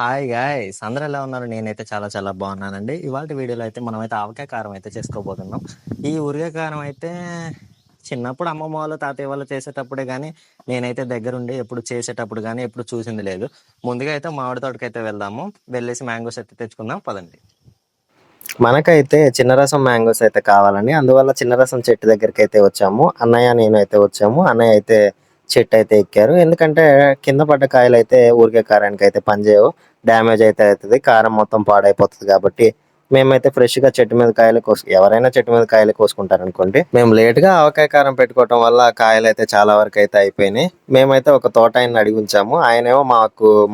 Hi guys, అందరూ ఎలా ఉన్నారు? నేనైతే చాలా చాలా బాగున్నానండి. ఇవాళ వీడియోలో అయితే మనమైతే ఆవకాయ కారం అయితే చేసుకోబోతున్నాం. ఈ ఊరిగాయ కారం అయితే చిన్నప్పుడు అమ్మమ్మ వాళ్ళు తాతయ్య వాళ్ళు చేసేటప్పుడే కానీ నేనైతే దగ్గరుండి ఎప్పుడు చేసేటప్పుడు కానీ ఎప్పుడు చూసింది లేదు. ముందుగా అయితే మామిడి తోటకైతే వెళ్దాము. వెళ్ళేసి మ్యాంగోస్ అయితే తెచ్చుకుందాం పదండి. మనకైతే చిన్న రసం మ్యాంగోస్ అయితే కావాలండి. అందువల్ల చిన్న రసం చెట్టు దగ్గరికి అయితే వచ్చాము. అన్నయ్య నేను అయితే వచ్చాము. అన్నయ్య అయితే చెట్టు అయితే ఎక్కారు. ఎందుకంటే కింద పడ్డ కాయలు అయితే ఊరికే కారానికి అయితే పనిచేయవు, డ్యామేజ్ అయితే అవుతుంది, కారం మొత్తం పాడైపోతుంది. కాబట్టి మేమైతే ఫ్రెష్ గా చెట్టు మీద కాయలు ఎవరైనా చెట్టు మీద కాయలు కోసుకుంటారు అనుకోండి. మేము లేట్ గా ఆవకాయ కారం పెట్టుకోవటం వల్ల కాయలు అయితే చాలా వరకు అయితే అయిపోయినాయి. మేమైతే ఒక తోట ఆయన అడిగి ఉంచాము. ఆయనేమో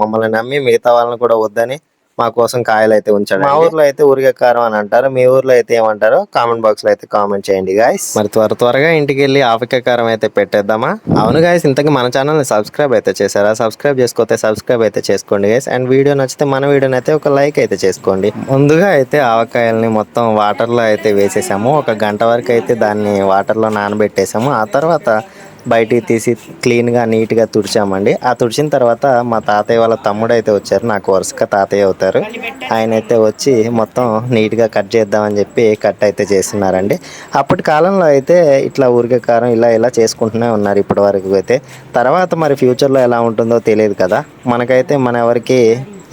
మమ్మల్ని నమ్మి మిగతా వాళ్ళని కూడా వద్దని మా కోసం కాయలు అయితే ఉంచాడు. మా ఊర్లో అయితే ఊరిగా కారం అని అంటారు. మీ ఊర్లో అయితే ఏమంటారో కామెంట్ బాక్స్ లో అయితే కామెంట్ చేయండి గాయస్. మరి త్వరగా ఇంటికి వెళ్ళి ఆవకాయ కారం అయితే పెట్టేద్దామా? అవును గాయస్, ఇంతకీ మన ఛానల్ ని సబ్స్క్రైబ్ అయితే చేశారా? సబ్స్క్రైబ్ చేసుకోతే సబ్స్క్రైబ్ అయితే చేసుకోండి గాయస్. అండ్ వీడియో నచ్చితే మన వీడియోని అయితే ఒక లైక్ అయితే చేసుకోండి. ముందుగా అయితే ఆవకాయల్ని మొత్తం వాటర్ లో అయితే వేసేసాము. ఒక గంట వరకు అయితే దాన్ని వాటర్ లో నానబెట్టేసాము. ఆ తర్వాత బయటికి తీసి క్లీన్గా నీట్గా తుడిచామండి. ఆ తుడిచిన తర్వాత మా తాతయ్య వాళ్ళ తమ్ముడు అయితే వచ్చారు, నాకు వరుసగా తాతయ్య అవుతారు. ఆయన అయితే వచ్చి మొత్తం నీట్గా కట్ చేద్దామని చెప్పి కట్ అయితే చేస్తున్నారండి. అప్పటి కాలంలో అయితే ఇట్లా ఊరికే కారం ఇలా చేసుకుంటూనే ఉన్నారు ఇప్పటి వరకు అయితే. తర్వాత మరి ఫ్యూచర్లో ఎలా ఉంటుందో తెలియదు కదా. మనకైతే మన ఎవరికి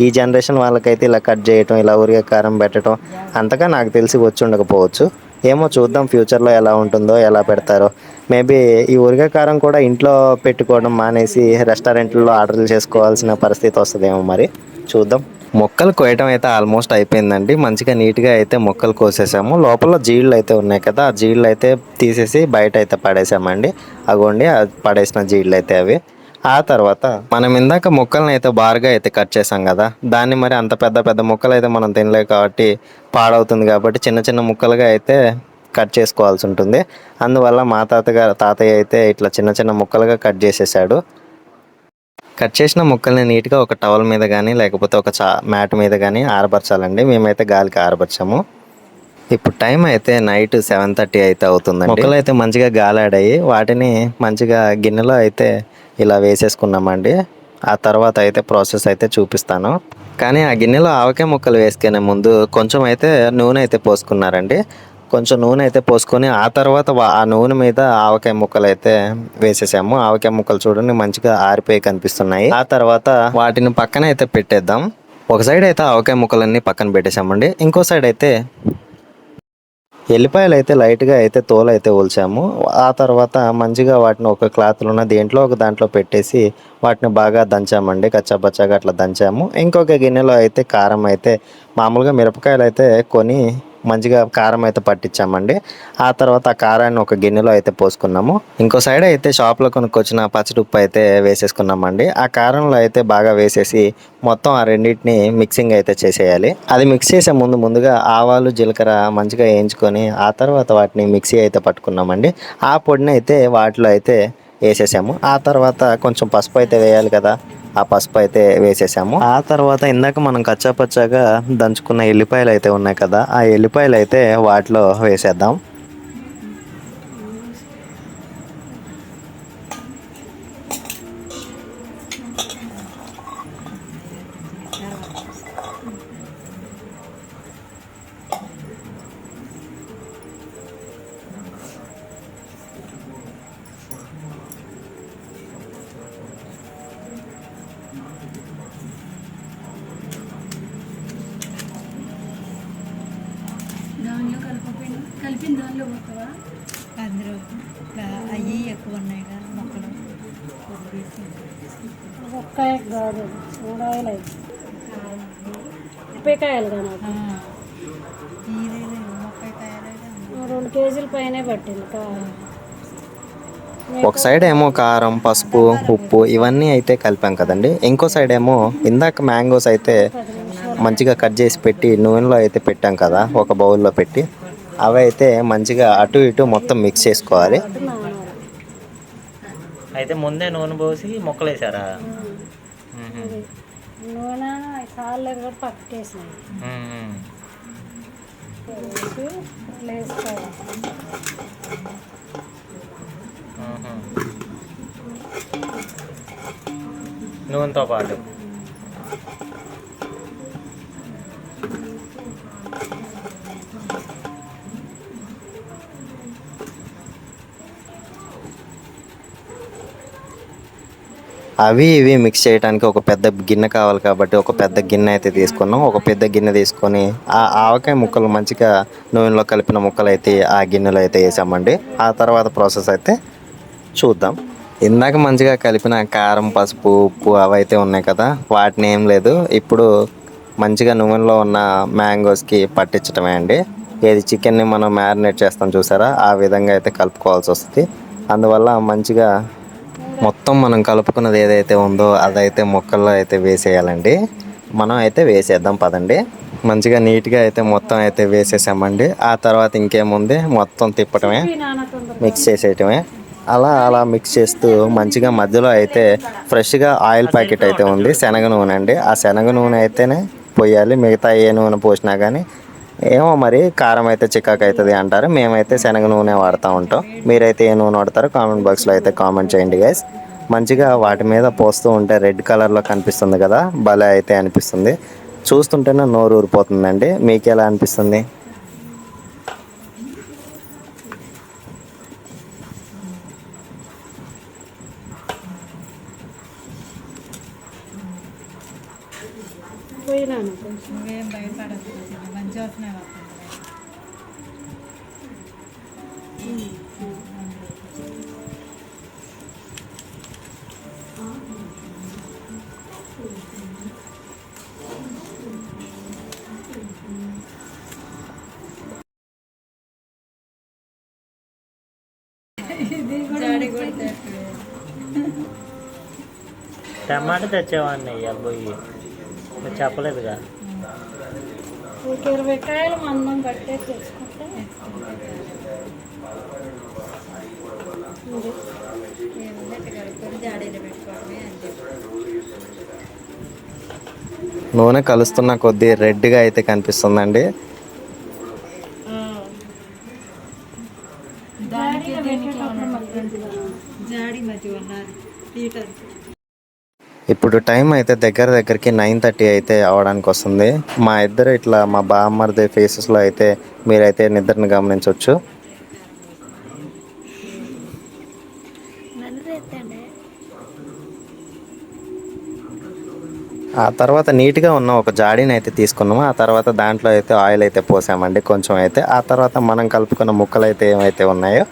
ఈ జనరేషన్ వాళ్ళకైతే ఇలా కట్ చేయటం, ఇలా ఊరికే కారం పెట్టడం అంతగా నాకు తెలిసి వచ్చి ఉండకపోవచ్చు. ఏమో చూద్దాం ఫ్యూచర్లో ఎలా ఉంటుందో, ఎలా పెడతారో. మేబీ ఈ ఊరిగాయ కారం కూడా ఇంట్లో పెట్టుకోవడం మానేసి రెస్టారెంట్లో ఆర్డర్లు చేసుకోవాల్సిన పరిస్థితి వస్తుందేమో, మరి చూద్దాం. మొక్కలు కోయటం అయితే ఆల్మోస్ట్ అయిపోయిందండి. మంచిగా నీట్గా అయితే మొక్కలు కోసేసాము. లోపల జీళ్ళు అయితే ఉన్నాయి కదా, ఆ జీళ్ళు అయితే తీసేసి బయట అయితే పడేసామండి. అగోండి పడేసిన జీళ్ళు అయితే అవి. ఆ తర్వాత మనం ఇందాక మొక్కలను అయితే బారుగా అయితే కట్ చేసాం కదా, దాన్ని మరి అంత పెద్ద పెద్ద మొక్కలు అయితే మనం తినలేము కాబట్టి పాడవుతుంది. కాబట్టి చిన్న చిన్న ముక్కలుగా అయితే కట్ చేసుకోవాల్సి ఉంటుంది. అందువల్ల మా తాతయ్య అయితే ఇట్లా చిన్న చిన్న ముక్కలుగా కట్ చేసేసాడు. కట్ చేసిన ముక్కల్ని నీట్గా ఒక టవల్ మీద కానీ లేకపోతే ఒక మ్యాట్ మీద కానీ ఆరబరచాలండి. మేమైతే గాలికి ఆరబరచాము. ఇప్పుడు టైం అయితే నైట్ 7:30 అయితే అవుతుందండి. మొక్కలు అయితే మంచిగా గాలాడాయి. వాటిని మంచిగా గిన్నెలో అయితే ఇలా వేసేసుకున్నామండి. ఆ తర్వాత అయితే ప్రాసెస్ అయితే చూపిస్తాను. కానీ ఆ గిన్నెలో ఆవకాయ ముక్కలు వేసుకునే ముందు కొంచెం అయితే నూనె అయితే పోసుకున్నారండి. కొంచెం నూనె అయితే పోసుకొని ఆ తర్వాత ఆ నూనె మీద ఆవకాయ ముక్కలు అయితే వేసేసాము. ఆవకాయ ముక్కలు చూడండి మంచిగా ఆరిపోయి కనిపిస్తున్నాయి. ఆ తర్వాత వాటిని పక్కన అయితే పెట్టేద్దాం. ఒక సైడ్ అయితే ఆవకాయ ముక్కలన్నీ పక్కన పెట్టేసామండి. ఇంకో సైడ్ అయితే ఎల్లిపాయలు అయితే లైట్గా అయితే తోలు అయితే ఒలిచాము. ఆ తర్వాత మంచిగా వాటిని ఒక క్లాత్లో ఉన్న దేంట్లో ఒక దాంట్లో పెట్టేసి వాటిని బాగా దంచామండి. కచ్చాపచ్చాగా అట్లా దంచాము. ఇంకొక గిన్నెలో అయితే కారం అయితే మామూలుగా మిరపకాయలు అయితే కొని మంచిగా కారం అయితే పట్టించామండి. ఆ తర్వాత ఆ కారాన్ని ఒక గిన్నెలో అయితే పోసుకున్నాము. ఇంకో సైడ్ అయితే షాప్లో కొనుక్కొచ్చిన పచ్చడి ఉప్పు అయితే వేసేసుకున్నామండి. ఆ కారంలో అయితే బాగా వేసేసి మొత్తం ఆ రెండింటిని మిక్సింగ్ అయితే చేసేయాలి. అది మిక్స్ చేసే ముందుగా ఆవాలు జీలకర్ర మంచిగా వేయించుకొని ఆ తర్వాత వాటిని మిక్సీ అయితే పట్టుకున్నామండి. ఆ పొడిని అయితే వాటిలో అయితే వేసేసాము. ఆ తర్వాత కొంచెం పసుపు అయితే వేయాలి కదా, ఆ పసుపు అయితే వేసేసాము. ఆ తర్వాత ఇందాక మనం కచ్చాపచ్చాగా దంచుకున్న ఎల్లిపాయలు అయితే ఉన్నాయి కదా, ఆ ఎల్లిపాయలు అయితే వాటిలో వేసేద్దాం. దానిలో కలిపిన దానిలో పోతావా? అందులో అవి ఎక్కువ ఉన్నాయి కదా మొక్కలు. ఒక్కాయ కాదు, మూడాయలు అవి ఉప్పికాయలు కానీ ఇది మొక్కకాయలు 2 కేజీల పైనే పట్టింది. ఒక సైడ్ ఏమో కారం, పసుపు, ఉప్పు ఇవన్నీ అయితే కలిపాం కదండి. ఇంకో సైడ్ ఏమో ఇందాక మ్యాంగోస్ అయితే మంచిగా కట్ చేసి పెట్టి నూనెలో అయితే పెట్టాం కదా, ఒక బౌల్లో పెట్టి అవి అయితే మంచిగా అటు ఇటు మొత్తం మిక్స్ చేసుకోవాలి. అయితే ముందే నూనె పోసి మొక్కలు వేసారా? నూనె సార్లేదు కూడా పట్టేసినాయి. వేసుకోవాలి. నూనెతో పాటు అవి ఇవి మిక్స్ చేయడానికి ఒక పెద్ద గిన్నె కావాలి కాబట్టి ఒక పెద్ద గిన్నె అయితే తీసుకున్నాం. ఒక పెద్ద గిన్నె తీసుకొని ఆ ఆవకాయ ముక్కలు మంచిగా నూనెలో కలిపిన ముక్కలు అయితే ఆ గిన్నెలో అయితే వేసామండి. ఆ తర్వాత ప్రాసెస్ అయితే చూద్దాం. ఇందాక మంచిగా కలిపిన కారం, పసుపు, ఉప్పు అవైతే ఉన్నాయి కదా, వాటిని ఏం లేదు ఇప్పుడు మంచిగా నూనెలో ఉన్న మ్యాంగోస్కి పట్టించడమే అండి. ఏది చికెన్ని మనం మ్యారినేట్ చేస్తాం చూసారా, ఆ విధంగా అయితే కలుపుకోవాల్సి వస్తుంది. అందువల్ల మంచిగా మొత్తం మనం కలుపుకున్నది ఏదైతే ఉందో అదైతే ముక్కల్లో అయితే వేసేయాలండి. మనం అయితే వేసేద్దాం పదండి. మంచిగా నీట్గా అయితే మొత్తం అయితే వేసేసామండి. ఆ తర్వాత ఇంకేముంది, మొత్తం తిప్పటమే, మిక్స్ చేసేయటమే. అలా అలా మిక్స్ చేస్తూ మంచిగా మధ్యలో అయితే ఫ్రెష్గా ఆయిల్ ప్యాకెట్ అయితే ఉంది, శనగ నూనె అండి. ఆ శనగ నూనె అయితేనే పోయాలి, మిగతా ఏ నూనె పోసినా కానీ ఏమో మరి కారం అయితే చికాకు అవుతుంది అంటారు. మేమైతే శనగ నూనె వాడుతూ ఉంటాం. మీరైతే ఏ నూనె వాడతారో కామెంట్ బాక్స్లో అయితే కామెంట్ చేయండి గైస్. మంచిగా వాటి మీద పోస్తూ ఉంటే రెడ్ కలర్లో కనిపిస్తుంది కదా, భలే అయితే అనిపిస్తుంది. చూస్తుంటేనే నోరు ఊరిపోతుందండి. మీకు ఎలా అనిపిస్తుంది? పోయినాను కొంచెం. నువ్వేం భయపడదు, మంచి వస్తున్నాయి వస్తుంది. జాడి కొడితే టమాటా తెచ్చేవాడిని ఇవాళ పోయి, చెప్పలేదుగా. ఒక 20 కాయలు మందం పట్టే తెచ్చుకుంటే కలుపుకొని జాడీలో పెట్టుకోవడమే అని చెప్పి. నూనె కలుస్తున్న కొద్దీ రెడ్గా అయితే కనిపిస్తుందండి. దానికి దీనికి జాడి మధ్య ఉన్నారు లీటర్. ఇప్పుడు టైం అయితే దగ్గరికి 9:30 అయితే అవడానికి వస్తుంది. మా ఇద్దరు ఇట్లా మా బామ్మర్ది ఫేసెస్లో అయితే మీరైతే నిద్రని గమనించవచ్చు. ఆ తర్వాత నీట్గా ఉన్న ఒక జాడీని అయితే తీసుకున్నాము. ఆ తర్వాత దాంట్లో అయితే ఆయిల్ అయితే పోసామండి కొంచెం అయితే. ఆ తర్వాత మనం కలుపుకున్న ముక్కలు అయితే ఏమైతే ఉన్నాయో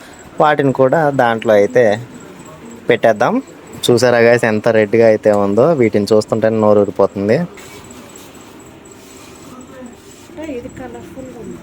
వాటిని కూడా దాంట్లో అయితే పెట్టేద్దాం. చూసారా గైస్ ఎంత రెడ్గా అయితే ఉందో, వీటిని చూస్తుంటేనే నోరు ఊరిపోతుంది. ఇది కలర్ఫుల్గా ఉంది.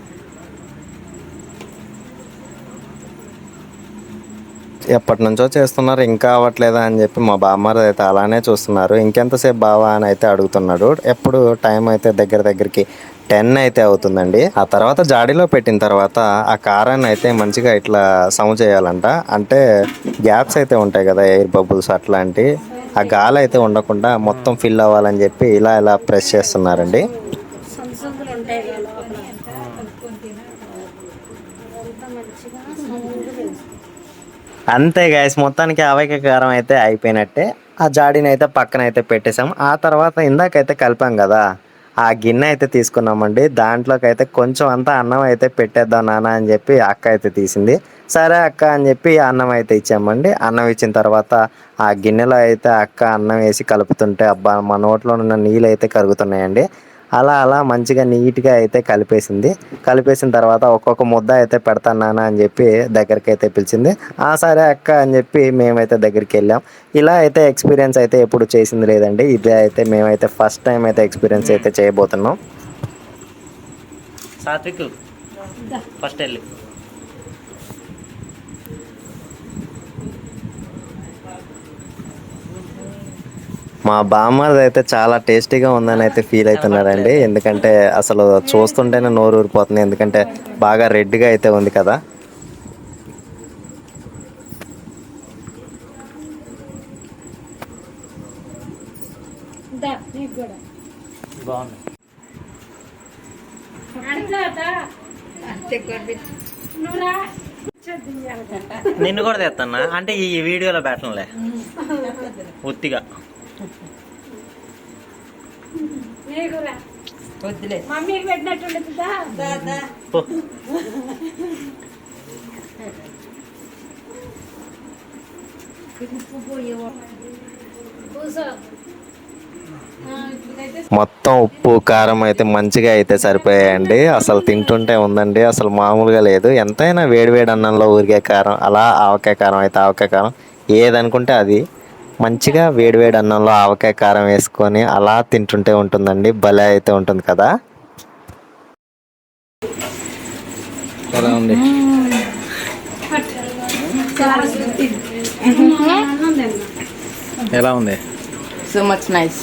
ఎప్పటి నుంచో చేస్తున్నారు, ఇంకా అవ్వట్లేదా అని చెప్పి మా బామ్మారు అయితే అలానే చూస్తున్నారు. ఇంకెంతసేపు బావా అని అయితే అడుగుతున్నాడు. ఎప్పుడు టైం అయితే దగ్గరికి 10 అయితే అవుతుందండి. ఆ తర్వాత జాడీలో పెట్టిన తర్వాత ఆ కారాన్ని అయితే మంచిగా ఇట్లా సమ చేయాలంట. అంటే గ్యాప్స్ అయితే ఉంటాయి కదా, ఎయిర్ బబుల్స్ అట్లాంటి, ఆ గాలి అయితే ఉండకుండా మొత్తం ఫిల్ అవ్వాలని చెప్పి ఇలా ఇలా ప్రెస్ చేస్తున్నారండి. సందులు ఉంటాయి కదా లోపల. అదంతా మంచిగా స్మూత్గా వేసుకోవాలి. అంతే గైస్, మొత్తానికి ఆవకాయ కారం అయితే అయిపోయినట్టే. ఆ జాడీని అయితే పక్కన అయితే పెట్టేసాం. ఆ తర్వాత ఇందాకైతే కలిపాం కదా, ఆ గిన్నె అయితే తీసుకున్నామండి. దాంట్లోకి అయితే కొంచెం అంతా అన్నం అయితే పెట్టేద్దాం నాన్న అని చెప్పి అక్క అయితే తీసింది. సరే అక్క అని చెప్పి అన్నం అయితే ఇచ్చామండి. అన్నం ఇచ్చిన తర్వాత ఆ గిన్నెలో అయితే అక్క అన్నం వేసి కలుపుతుంటే అబ్బా మా నోట్లో ఉన్న నీళ్ళు అయితే కరుగుతున్నాయండి. అలా అలా మంచిగా నీట్గా అయితే కలిపేసిన తర్వాత ఒక్కొక్క ముద్ద అయితే పెడతాను నాన్న అని చెప్పి దగ్గరికి అయితే పిలిచింది. సరే అక్క అని చెప్పి మేమైతే దగ్గరికి వెళ్ళాం. ఇలా అయితే ఎక్స్పీరియన్స్ అయితే ఎప్పుడు చేసింది లేదండి. ఇదే అయితే మేమైతే ఫస్ట్ టైం అయితే ఎక్స్పీరియన్స్ అయితే చేయబోతున్నాం. సాత్విక్ ఫస్ట్ వెళ్ళి మా బామ్మది అయితే చాలా టేస్టీగా ఉందని అయితే ఫీల్ అవుతున్నారండి. ఎందుకంటే అసలు చూస్తుంటేనే నోరు ఊరిపోతుంది, ఎందుకంటే బాగా రెడ్గా అయితే ఉంది కదా. నీకు కూడా బాగుంది. నువ్వురా నిన్ను కూడా తెస్తానా అంటే ఈ వీడియోలో పెట్టనులే, ఉత్తిగా. నీకురా వద్దులే. మమ్మీకి పెట్టినట్టుండదా. పో. కూసో ఇప్పుడైతే మొత్తం ఉప్పు కారం అయితే మంచిగా అయితే సరిపోయాయండి. అసలు తింటుంటే ఉందండి, అసలు మామూలుగా లేదు. ఎంతైనా వేడివేడి అన్నంలో ఊరికే కారం, అలా ఆవకాయ కారం అయితే ఆవకాయ కారం, ఏదనుకుంటే అది మంచిగా వేడివేడి అన్నంలో ఆవకాయ కారం వేసుకొని అలా తింటుంటే ఉంటుందండి. భలే అయితే ఉంటుంది కదా. ఎలా ఉంది? అన్నం తిన్నా. ఎలా ఉంది? So much nice.